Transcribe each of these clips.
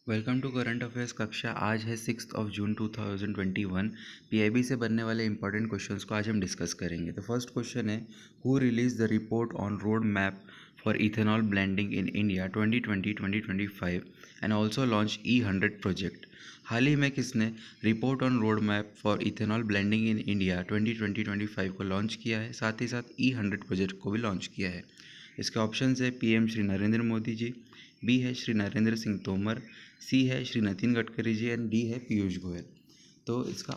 Welcome to current affairs कक्षा। आज है 6 जून 2021। पीआईबी से बनने वाले इंपॉर्टेंट क्वेश्चंस को आज हम डिस्कस करेंगे। तो फर्स्ट क्वेश्चन है, who release the report on road map for ethanol blending in India 2020-2025 and also launch E100 project. हाल ही में किसने report on road map for ethanol blending in India 2020-2025 को लॉन्च किया है, साथ ही साथ E100 प्रोजेक्ट को भी लॉन्च किया है। इसके ऑप्शन है पीएम श्री नरेंद्र मोदी जी, बी है श्री नरेंद्र सिंह तोमर, सी है श्री नितिन गडकरी जी एंड डी है पीयूष गोयल। तो इसका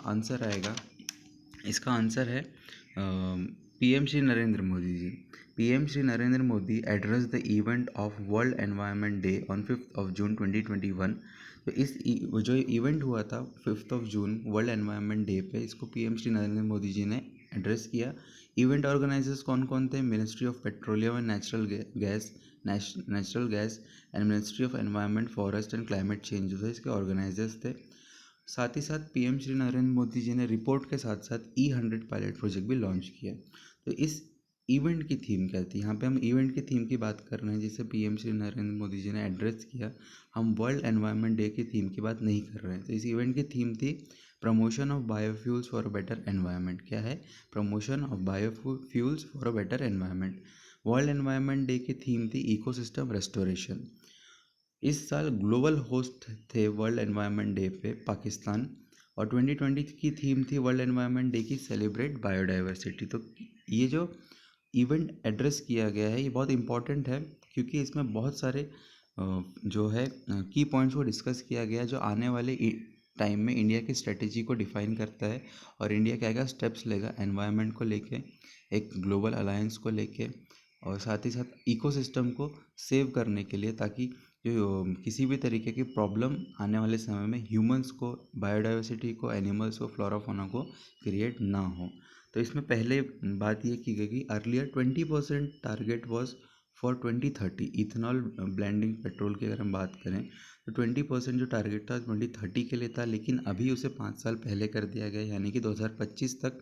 आंसर है PM Shri Narendra Modi ji. PM Shri Narendra Modi address the event of world environment day on 5 June 2021। तो वो जो इवेंट हुआ था 5 जून वर्ल्ड एनवायरनमेंट डे पे, इसको पीएम श्री नरेंद्र मोदी जी ने एड्रेस किया। इवेंट ऑर्गेनाइजर्स कौन कौन थे? Ministry of petroleum and natural gas and ministry of environment, forest and climate change जो थे, इसके ऑर्गेनाइजर्स थे। साथ ही साथ पीएम श्री नरेंद्र मोदी जी ने रिपोर्ट के साथ साथ E100 पायलट प्रोजेक्ट भी लॉन्च किया। तो इस इवेंट की थीम क्या थी? यहाँ पे हम इवेंट की थीम की बात कर रहे हैं जिसे पीएम श्री नरेंद्र मोदी जी ने एड्रेस किया। हम वर्ल्ड एनवायरनमेंट डे की थीम की बात नहीं कर रहे हैं। तो इस इवेंट की थीम थी promotion of biofuels for a better environment. क्या है? Promotion of biofuels for a better environment. World environment day की थीम थी इकोसिस्टम रेस्टोरेशन। इस साल ग्लोबल होस्ट थे वर्ल्ड एनवायरनमेंट डे पे पाकिस्तान, और 2020 की थीम थी वर्ल्ड एनवायरनमेंट डे की सेलिब्रेट बायोडाइवर्सिटी। तो ये जो इवेंट एड्रेस किया गया है ये बहुत इंपॉर्टेंट है, क्योंकि इसमें बहुत सारे जो है की पॉइंट्स को डिस्कस किया गया जो आने वाले टाइम में इंडिया की स्ट्रेटेजी को डिफाइन करता है, और इंडिया क्या क्या स्टेप्स लेगा एनवायरनमेंट को लेके, एक ग्लोबल अलायंस को लेके, और साथ ही साथ इकोसिस्टम को सेव करने के लिए, ताकि जो किसी भी तरीके की प्रॉब्लम आने वाले समय में ह्यूमंस को, बायोडाइवर्सिटी को, एनिमल्स को, फ्लोरा फौना को क्रिएट ना हो। तो इसमें पहले बात ये की गई कि earlier 20% target was for 2030। Ethanol blending petrol की अगर हम बात करें तो 20% जो टारगेट था 2030 के लिए था, लेकिन अभी उसे 5 साल पहले कर दिया गया, यानी कि 2025 तक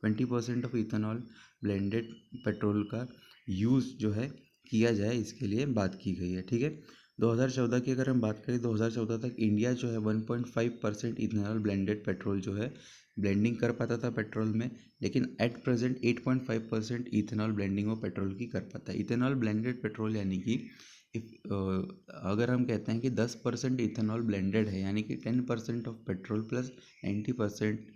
20% ऑफ इथेनॉल ब्लेंडेड पेट्रोल का यूज़ जो है किया जाए, इसके लिए बात की गई है। ठीक है, 2014 की अगर हम बात करें, 2014 तक इंडिया जो है 1.5% इथेनॉल ब्लेंडेड पेट्रोल जो है ब्लेंडिंग कर पाता था पेट्रोल में, लेकिन एट प्रेजेंट 8.5% इथेनॉल ब्लेंडिंग वो पेट्रोल की कर पाता है। इथेनॉल ब्लेंडेड पेट्रोल यानी कि अगर हम कहते हैं कि 10% इथेनॉल ब्लेंडेड है, यानी कि 10% of petrol plus 90%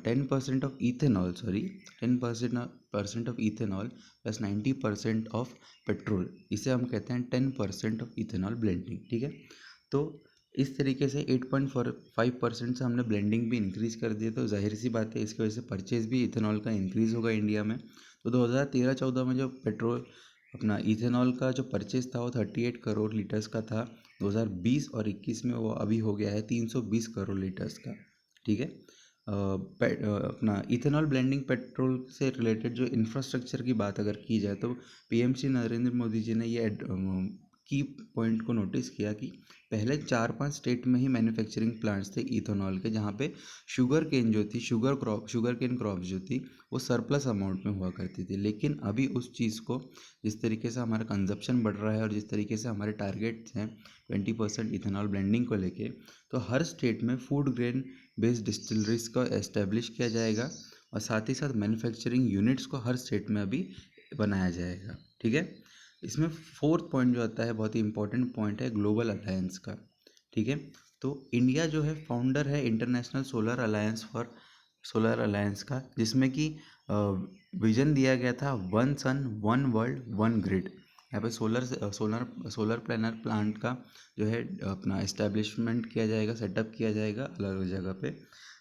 10% of ethanol, sorry 10% of ethanol plus 90% of petrol, इसे हम कहते हैं 10% ऑफ इथेनॉल ब्लेंडिंग। ठीक है, तो इस तरीके से 8.45% से हमने ब्लेंडिंग भी इंक्रीज़ कर दिया। तो जाहिर सी बात है इसकी वजह से परचेज़ भी इथेनॉल का इंक्रीज़ होगा इंडिया में। तो 2013-14 में जो पेट्रोल अपना इथेनॉल का जो परचेज़ था वो 38 करोड़ लीटर्स का था। 2020 और 21 में वो अभी हो गया है 320 करोड़ लीटर्स का। ठीक है, अपना इथेनॉल ब्लेंडिंग पेट्रोल से रिलेटेड जो इंफ्रास्ट्रक्चर की बात अगर की जाए, तो पीएम श्री नरेंद्र मोदी जी ने ये की पॉइंट को नोटिस किया कि पहले 4-5 स्टेट में ही मैन्युफैक्चरिंग प्लांट्स थे इथेनॉल के, जहाँ पे शुगर केन जो थी, शुगर केन क्रॉप जो थी वो सरप्लस अमाउंट में हुआ करती थी। लेकिन अभी उस चीज़ को, जिस तरीके से हमारा कंजप्शन बढ़ रहा है और जिस तरीके से हमारे टारगेट्स हैं 20% इथेनॉल ब्लेंडिंग को लेके, तो हर स्टेट में फूड ग्रेन बेस्ड डिस्टिलरीज को एस्टेब्लिश किया जाएगा, और साथ ही साथ मैन्युफैक्चरिंग यूनिट्स को हर स्टेट में अभी बनाया जाएगा। ठीक है, इसमें फोर्थ पॉइंट जो आता है, बहुत ही इंपॉर्टेंट पॉइंट है ग्लोबल अलायंस का। ठीक है, तो इंडिया जो है फाउंडर है इंटरनेशनल सोलर अलायंस का, जिसमें कि विजन दिया गया था one sun one world one grid. यहाँ पे सोलर प्लानर प्लांट का जो है अपना इस्टेब्लिशमेंट किया जाएगा, सेटअप किया जाएगा अलग अलग जगह पे।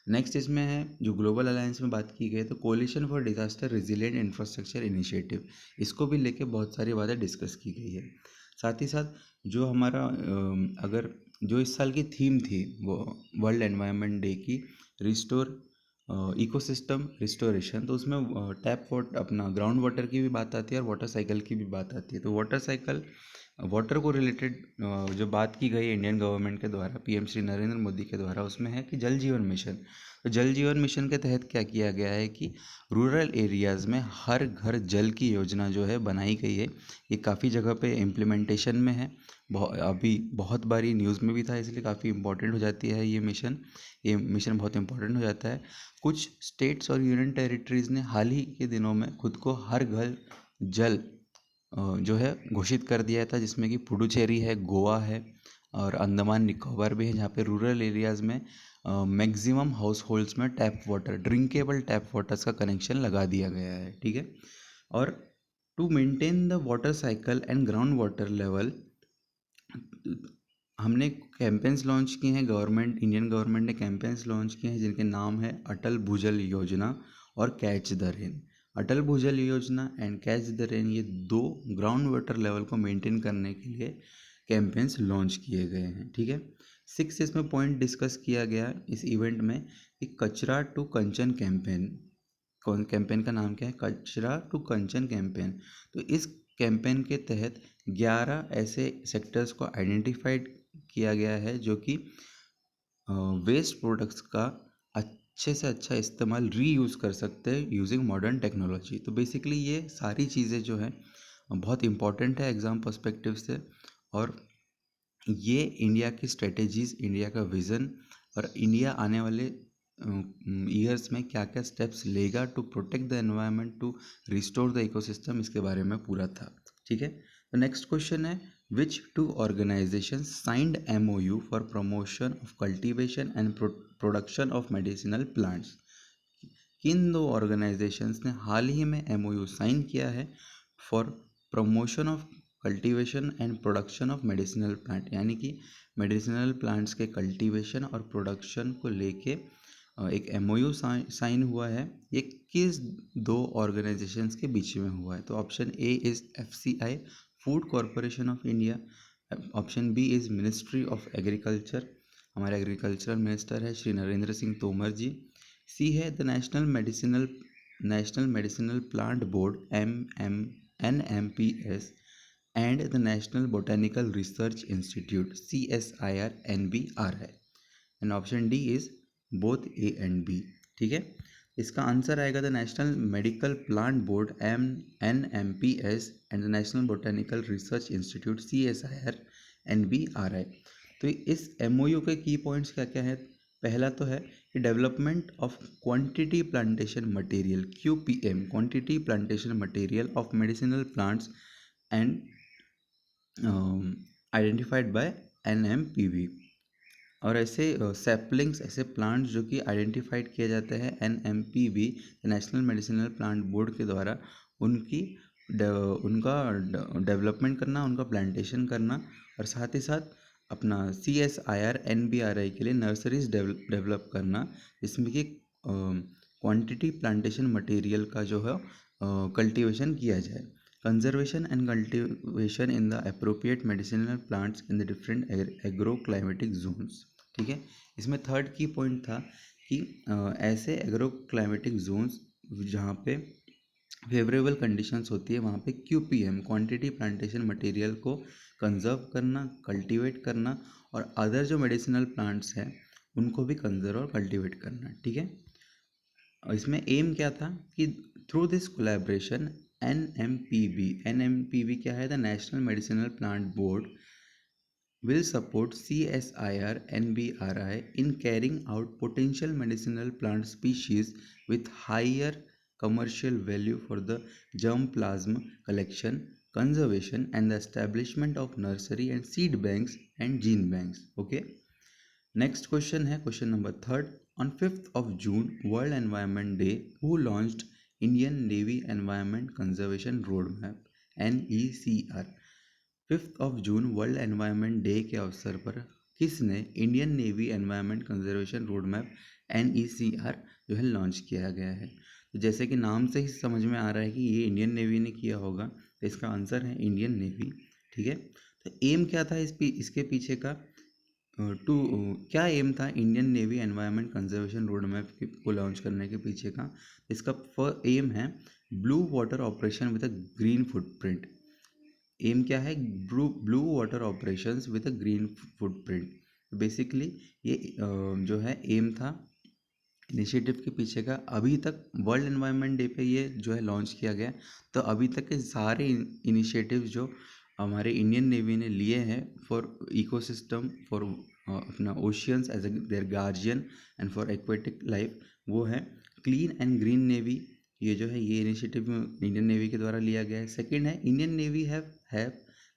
नेक्स्ट इसमें है जो ग्लोबल अलायंस में बात की गई, तो coalition for disaster resilient infrastructure initiative, इसको भी लेके बहुत सारी बातें डिस्कस की गई है। साथ ही साथ जो हमारा अगर जो इस साल की थीम थी वो वर्ल्ड एनवायरनमेंट डे की, रिस्टोर इकोसिस्टम रिस्टोरेशन, तो उसमें टैप वाटर अपना ग्राउंड वाटर की भी बात आती है और वाटर साइकिल की भी बात आती है। तो वाटर साइकिल वाटर को रिलेटेड जो बात की गई इंडियन गवर्नमेंट के द्वारा, पीएम श्री नरेंद्र मोदी के द्वारा, उसमें है कि जल जीवन मिशन। तो जल जीवन मिशन के तहत क्या किया गया है कि रूरल एरियाज़ में हर घर जल की योजना जो है बनाई गई है। ये काफ़ी जगह पे इम्प्लीमेंटेशन में है। अभी बहुत बारी न्यूज़ में भी था, इसलिए काफ़ी इंपॉर्टेंट हो जाती है ये मिशन बहुत इंपॉर्टेंट हो जाता है। कुछ स्टेट्स और यूनियन टेरिटरीज़ ने हाल ही के दिनों में खुद को हर घर जल जो है घोषित कर दिया था, जिसमें कि पुडुचेरी है, गोवा है और अंडमान निकोबार भी है, जहाँ पे रूरल एरियाज़ में मैक्सिमम हाउस होल्ड्स में tap water, drinkable tap waters का कनेक्शन लगा दिया गया है। ठीक है। और to maintain the water cycle and ground water level, हमने कैंपेन्स लॉन्च किए हैं। इंडियन गवर्नमेंट ने कैंपेन्स लॉन्च किए हैं जिनके नाम है अटल भूजल योजना और कैच द रेन। अटल भूजल योजना एंड कैच द रेन, ये दो ग्राउंड वाटर लेवल को मेंटेन करने के लिए कैंपेन्स लॉन्च किए गए हैं। ठीक है। 6 इसमें पॉइंट डिस्कस किया गया इस इवेंट में कि कचरा टू कंचन कैंपेन। कैंपेन का नाम क्या है? कचरा टू कंचन कैंपेन। तो इस कैंपेन के तहत 11 ऐसे सेक्टर्स को आइडेंटिफाइड किया गया है जो कि वेस्ट प्रोडक्ट्स का अच्छे से अच्छा इस्तेमाल रीयूज़ कर सकते हैं यूजिंग मॉडर्न टेक्नोलॉजी। तो बेसिकली ये सारी चीज़ें जो है बहुत इंपॉर्टेंट है एग्ज़ाम पर्सपेक्टिव से, और ये इंडिया की स्ट्रेटेजीज़, इंडिया का विज़न और इंडिया आने वाले ईयर्स में क्या क्या स्टेप्स लेगा to protect the environment, to restore the ecosystem, इसके बारे में पूरा था। ठीक है। तो नेक्स्ट क्वेश्चन है, which two organisation signed MOU for promotion of cultivation and production of medicinal plants. किन दो ऑर्गेनाइजेशंस ने हाल ही में MOU साइन किया है for promotion of cultivation and production of medicinal plant, यानी कि मेडिसिनल प्लांट्स के कल्टीवेशन और प्रोडक्शन को लेके एक MOU साइन हुआ है। ये किस दो ऑर्गेनाइजेशंस के बीच में हुआ है? तो option A is FCI, food corporation of India. Option B is ministry of agriculture, हमारे एग्रीकल्चरल मिनिस्टर है श्री नरेंद्र सिंह तोमर जी। सी है the national medicinal plant board NMPS and the national botanical research institute CSIR NBRI। And option D is both A and B। ठीक है। इसका answer आएगा the national medical plant board NMPS and the national botanical research institute CSIR NBRI। तो इस MOU के की points क्या क्या है? पहला तो है कि development of quantity plantation material, QPM, quantity plantation material of medicinal plants and identified by NMPB। और ऐसे सैपलिंग्स, ऐसे प्लांट्स जो कि आइडेंटिफाइड किए जाते हैं NMPB, national medicinal plant board के द्वारा, उनका डेवलपमेंट करना, उनका प्लांटेशन करना, और साथ ही साथ अपना CSIR NBRI के लिए नर्सरीज डेवलप करना, जिसमें कि क्वांटिटी प्लांटेशन मटेरियल का जो है कल्टीवेशन किया जाए। Conservation and cultivation in the appropriate medicinal plants in the different agro climatic zones. ठीक है। इसमें थर्ड की पॉइंट था कि ऐसे एग्रो क्लाइमेटिक जोन्स जहाँ पे फेवरेबल कंडीशंस होती है, वहाँ पे QPM, क्वांटिटी प्लांटेशन मटेरियल को कंजर्व करना, कल्टीवेट करना, और अदर जो मेडिसिनल प्लांट्स हैं उनको भी कंजर्व और कल्टीवेट करना। ठीक है। और इसमें एम क्या था कि थ्रू दिस कोलैबोरेशन NMPB क्या है? The national medicinal plant board will support CSIR NBRI in carrying out potential medicinal plant species with higher commercial value for the germ plasm collection, conservation, and the establishment of nursery and seed banks and gene banks. Okay. Next question है question number third. On 5th of June, World Environment Day, who launched Indian Navy Environment Conservation Roadmap NECR? 5th of June world environment day के अवसर पर किसने Indian navy environment conservation road map NECR जो है launch किया गया है? तो जैसे कि नाम से ही समझ में आ रहा है कि ये इंडियन नेवी ने किया होगा, तो इसका आंसर है इंडियन नेवी। ठीक है। तो एम क्या था इसके पीछे का? क्या एम था Indian navy environment conservation road map को लॉन्च करने के पीछे का? इसका एम है blue water operation with a green footprint. Aim क्या है, blue water operations with a green footprint. Basically ये जो है एम था इनिशिएटिव के पीछे का। अभी तक वर्ल्ड एनवायरनमेंट डे पे ये जो है लॉन्च किया गया। तो अभी तक के सारे इनिशिएटिव्स जो हमारे इंडियन नेवी ने लिए हैं फॉर इकोसिस्टम, फॉर अपना oceans as their guardian and for aquatic life, वो है क्लीन एंड ग्रीन नेवी। ये जो है ये इनिशिएटिव इंडियन नेवी के द्वारा लिया गया है। सेकेंड है Indian navy have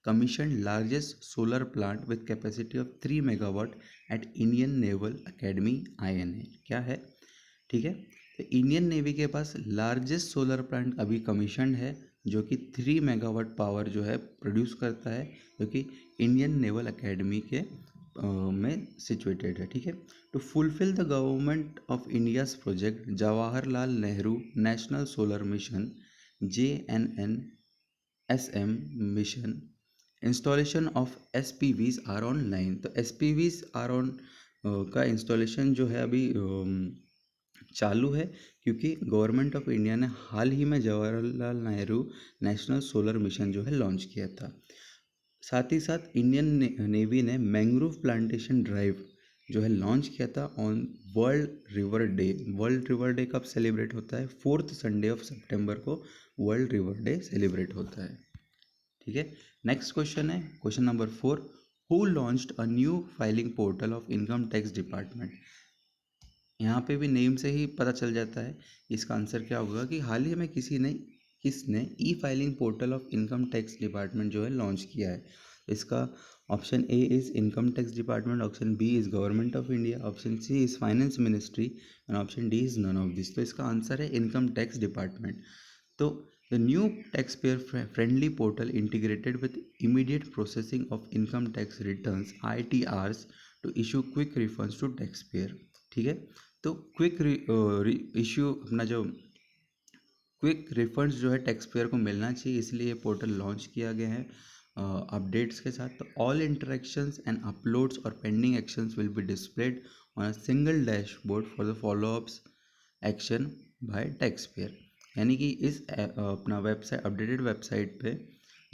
commissioned largest solar plant with capacity of 3 megawatt at Indian Naval Academy INA। क्या है, ठीक है। तो इंडियन नेवी के पास लार्जेस्ट सोलर प्लांट अभी कमीशन है जो कि 3 मेगावाट पावर जो है प्रोड्यूस करता है, जो कि इंडियन नेवल एकेडमी के में सिचुएटेड है, ठीक है। To fulfil the government of India's project Jawaharlal Nehru national solar mission JNNSM mission, installation of SPVs are online. तो SPVs आर ऑन का इंस्टॉलेशन जो है अभी चालू है, क्योंकि गवर्नमेंट ऑफ इंडिया ने हाल ही में Jawaharlal Nehru national solar mission जो है लॉन्च किया था। साथ ही साथ इंडियन नेवी ने मैंग्रोव प्लांटेशन ड्राइव जो है लॉन्च किया था on world river day. World river day कब सेलिब्रेट होता है? 4th संडे ऑफ सितंबर को वर्ल्ड रिवर डे सेलिब्रेट होता है, ठीक है। नेक्स्ट क्वेश्चन है question number 4, who launched a new filing portal of income tax department. यहाँ पे भी नेम से ही पता चल जाता है इसका आंसर क्या होगा कि हाल ही में किसने e filing portal of income tax department जो है लॉन्च किया है। इसका option A is income tax department, option B is government of India, option C is finance ministry and option D is none of this. तो इसका answer है इनकम tax डिपार्टमेंट। तो the new tax payer friendly portal integrated with immediate processing of income tax returns ITRs to issue quick refunds to tax payer, ठीक है। तो quick issue अपना जो क्विक रिफंड्स जो है टैक्स पेयर को मिलना चाहिए, इसलिए ये पोर्टल लॉन्च किया गया है अपडेट्स के साथ। तो ऑल इंटरेक्शंस एंड अपलोड्स और pending actions will be displayed on a single dashboard for the follow-ups action by tax payer. यानी कि इस अपना वेबसाइट, अपडेटेड वेबसाइट पे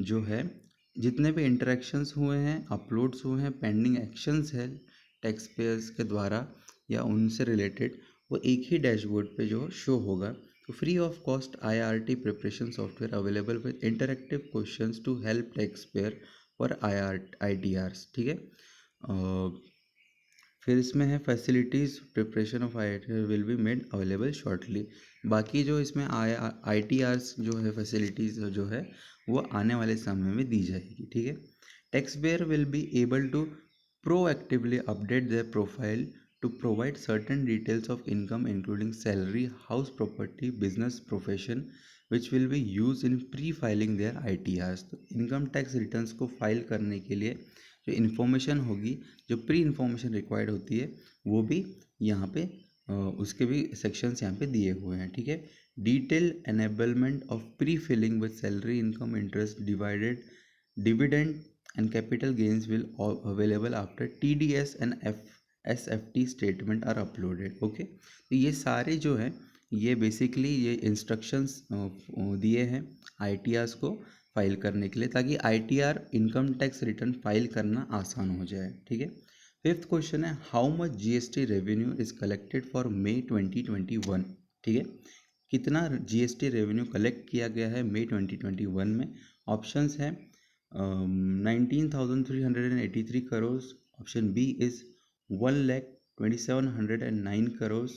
जो है जितने भी इंटरेक्शंस हुए हैं, अपलोड्स हुए हैं, पेंडिंग एक्शंस है टैक्स पेयर्स के द्वारा या उनसे रिलेटेड, वो एक ही डैशबोर्ड पे जो शो होगा। तो free of cost IRT preparation software available with interactive questions to help tax payer for ITRs, ठीक है। फिर इसमें है facilities preparation of ITR will be made available shortly. बाकी जो इसमें ITRs जो है फैसिलिटीज़ जो है वो आने वाले समय में दी जाएगी, ठीक है। Tax payer will be able to proactively update their profile to provide certain details of income including salary, house property, business profession which will be used in pre-filing their ITRs। तो इनकम टैक्स रिटर्न्स को file करने के लिए जो information होगी, जो pre information required होती है, वो भी यहाँ पे उसके भी सेक्शंस यहाँ पे दिए हुए हैं, ठीक है। Detail enablement of pre filling with salary, income, interest, dividend and capital gains will available after TDS and SFT statement are uploaded, okay. तो ये सारे जो है ये बेसिकली ये इंस्ट्रक्शंस दिए हैं ITRs को फाइल करने के लिए, ताकि ITR income tax return file करना आसान हो जाए, ठीक है। फिफ्थ क्वेश्चन है how much GST revenue is collected for May 2021, ठीक है। कितना GST रेवेन्यू कलेक्ट किया गया है May 2021 में? ऑप्शंस हैं 19,383 crore, option B is 1,27,109 crore,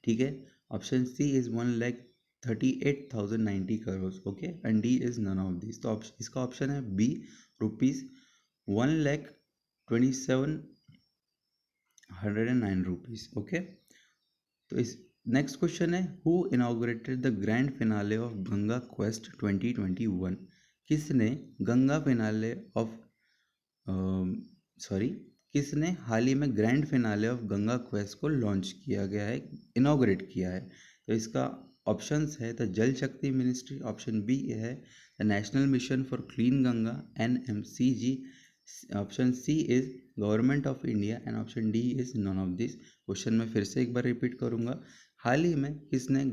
ठीक है। Option C is 1,38,090 crore, okay, and D is none of this. तो इसका ऑप्शन है बी, ₹1,27,109, ओके। तो इस नेक्स्ट क्वेश्चन है who inaugurated the grand finale of Ganga quest 2021। किसने गंगा फिनाले ऑफ किसने हाल ही में grand finale of Ganga quest को लॉन्च किया गया है, इनॉग्रेट किया है? तो इसका ऑप्शंस है the Jal Shakti ministry, option B है the national mission for clean Ganga NMCG, option C is government of India and option D is none of this. Question मैं फिर से एक बार रिपीट करूंगा, हाल ही में किसने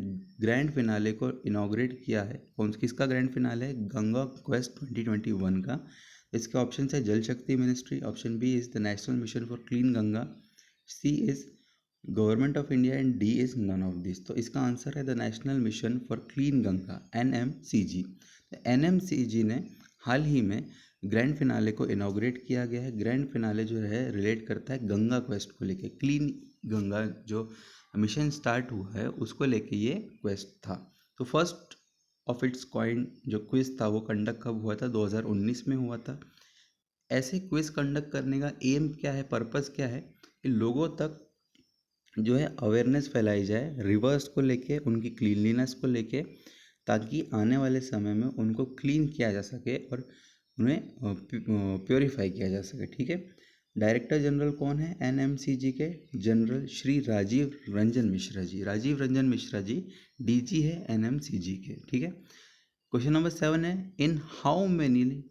ग्रैंड फिनाले को इनॉग्रेट किया है? किसका ग्रैंड फिनाले है? गंगा क्वेस्ट 2021 का। इसके ऑप्शन है Jal Shakti ministry, option B is the national mission for clean Ganga, C is government of India and D is none of this. तो इसका आंसर है the national mission for clean Ganga, NMCG। NMCG ने हाल ही में ग्रैंड फिनाले को inaugurate किया गया है। ग्रैंड फिनाले जो है रिलेट करता है गंगा क्वेस्ट को लेके, क्लीन गंगा जो मिशन स्टार्ट हुआ है उसको लेके ये क्वेस्ट था। तो फर्स्ट ऑफ इट्स कॉइन जो क्विज था वो कंडक्ट कब हुआ था? 2019 में हुआ था। ऐसे क्विज कंडक्ट करने का एम क्या है, पर्पस क्या है? कि लोगों तक जो है अवेयरनेस फैलाई जाए रिवर्स को लेके, उनकी क्लीनलीनेस को लेके, ताकि आने वाले समय में उनको क्लीन किया जा सके और उन्हें प्योरीफाई किया जा सके। ठीक है। डायरेक्टर जनरल कौन है NMCG के? जनरल श्री राजीव रंजन मिश्रा जी। राजीव रंजन मिश्रा जी DG है NMCG के। ठीक है। क्वेश्चन नंबर 7 है, in how many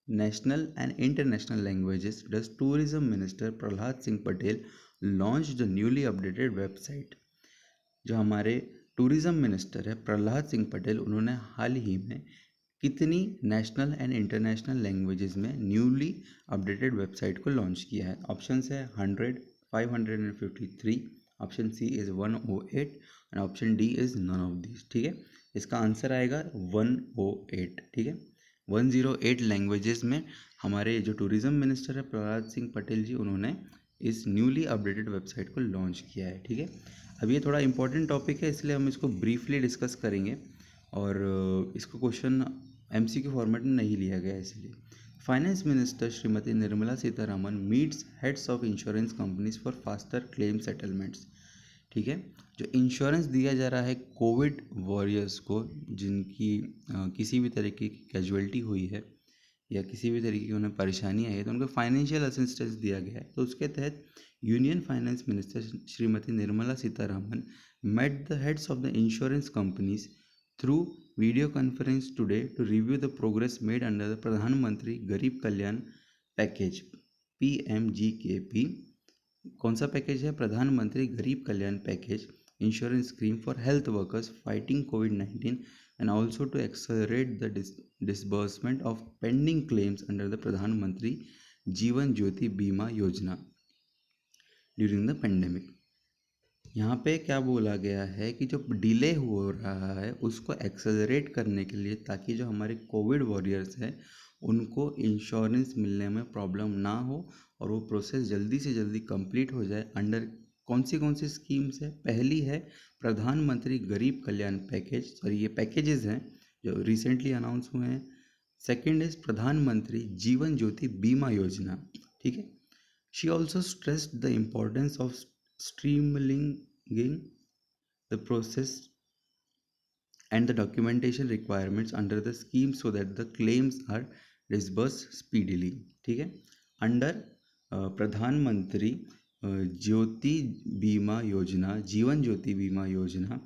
national and international languages does tourism minister Prahlad Singh Patel launch the newly updated website? जो हमारे टूरिज्म मिनिस्टर है प्रहलाद सिंह पटेल, उन्होंने हाल ही में कितनी नेशनल एंड इंटरनेशनल लैंग्वेजेस में न्यूली अपडेटेड वेबसाइट को लॉन्च किया है? ऑप्शन है 100, 553, option C is 108 and option D is none of this. ठीक है। इसका आंसर आएगा 108। ठीक है। 108 लैंग्वेजेस में हमारे जो टूरिज्म मिनिस्टर है प्रहलाद सिंह पटेल जी, उन्होंने इस न्यूली अपडेटेड वेबसाइट को लॉन्च किया है। ठीक है। अब ये थोड़ा इंपॉर्टेंट टॉपिक है, इसलिए हम इसको ब्रीफली डिस्कस करेंगे और इसको क्वेश्चन MCQ फॉर्मेट में नहीं लिया गया है इसलिए। Finance minister Shrimati Nirmala Sitharaman meets heads of insurance companies for faster claim settlements. ठीक है। जो इंश्योरेंस दिया जा रहा है कोविड वॉरियर्स को, जिनकी किसी भी तरीके की कैजुअलिटी हुई है या किसी भी तरीके की उन्हें परेशानी आई है, तो उनको फाइनेंशियल असिस्टेंस दिया गया है। तो उसके तहत union finance minister Shrimati Nirmala Sitharaman met the heads of the insurance companies through video conference today to review the progress made under the Pradhan Mantri Garib Kalyan Package PMGKP। कौन सा पैकेज है? Pradhan Mantri Garib Kalyan package, insurance scheme for health workers fighting COVID-19 and also to accelerate the disbursement of pending claims under the प्रधानमंत्री जीवन ज्योति बीमा योजना during the pandemic. यहाँ पे क्या बोला गया है कि जो डिले हो रहा है उसको एक्सेलरेट करने के लिए, ताकि जो हमारे कोविड वॉरियर्स हैं उनको इंश्योरेंस मिलने में प्रॉब्लम ना हो और वो प्रोसेस जल्दी से जल्दी कंप्लीट हो जाए। अंडर कौन सी स्कीम्स है? पहली है प्रधानमंत्री गरीब कल्याण पैकेज, सॉरी ये पैकेजेस हैं जो रिसेंटली अनाउंस हुए हैं। सेकेंड इज प्रधानमंत्री जीवन ज्योति बीमा योजना। ठीक है। She also stressed the importance of streamlining the process and the documentation requirements under the scheme so that the claims are disbursed speedily। ठीक है। अंडर प्रधानमंत्री ज्योति बीमा योजना, Jeevan Jyoti Bima Yojana,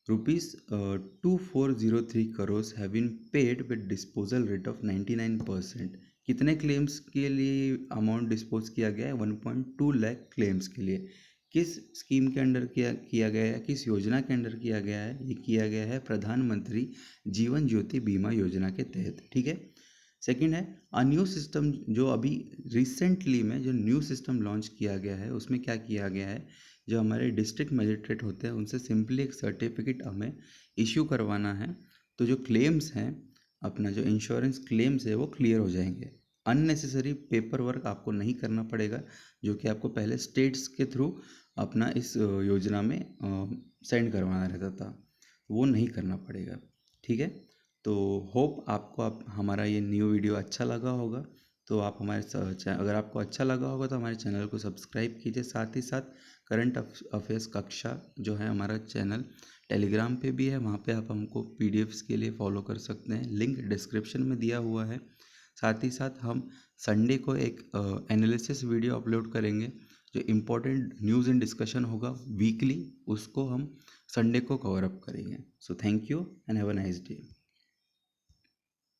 ₹2403 crore have been paid with disposal rate of 99%। कितने claims के लिए amount dispose किया गया है? 1.2 लाख क्लेम्स के लिए। किस स्कीम के अंडर किया गया है, किस योजना के अंडर किया गया है? ये किया गया है प्रधानमंत्री जीवन ज्योति बीमा योजना के तहत। ठीक है। सेकंड है अ न्यू सिस्टम, जो अभी रिसेंटली में जो न्यू सिस्टम लॉन्च किया गया है उसमें क्या किया गया है, जो हमारे डिस्ट्रिक्ट मजिस्ट्रेट होते हैं उनसे सिंपली एक सर्टिफिकेट हमें इशू करवाना है, तो जो क्लेम्स हैं, अपना जो इंश्योरेंस क्लेम्स है वो क्लियर हो जाएंगे। अननेसेसरी पेपर वर्क आपको नहीं करना पड़ेगा, जो कि आपको पहले स्टेट्स के थ्रू अपना इस योजना में सेंड करवाना रहता था, वो नहीं करना पड़ेगा। ठीक है। तो होप आपको हमारा ये न्यू वीडियो अच्छा लगा होगा। तो आप अगर आपको अच्छा लगा होगा तो हमारे चैनल को सब्सक्राइब कीजिए। साथ ही साथ करंट अफेयर्स कक्षा जो है हमारा चैनल टेलीग्राम पे भी है, वहाँ पे आप हमको PDFs के लिए फॉलो कर सकते हैं, लिंक डिस्क्रिप्शन में दिया हुआ है। साथ ही साथ हम संडे को एक एनालिसिस वीडियो अपलोड करेंगे, जो इम्पोर्टेंट न्यूज़ एंड डिस्कशन होगा वीकली, उसको हम संडे को कवर अप करेंगे। So thank you and have a nice day.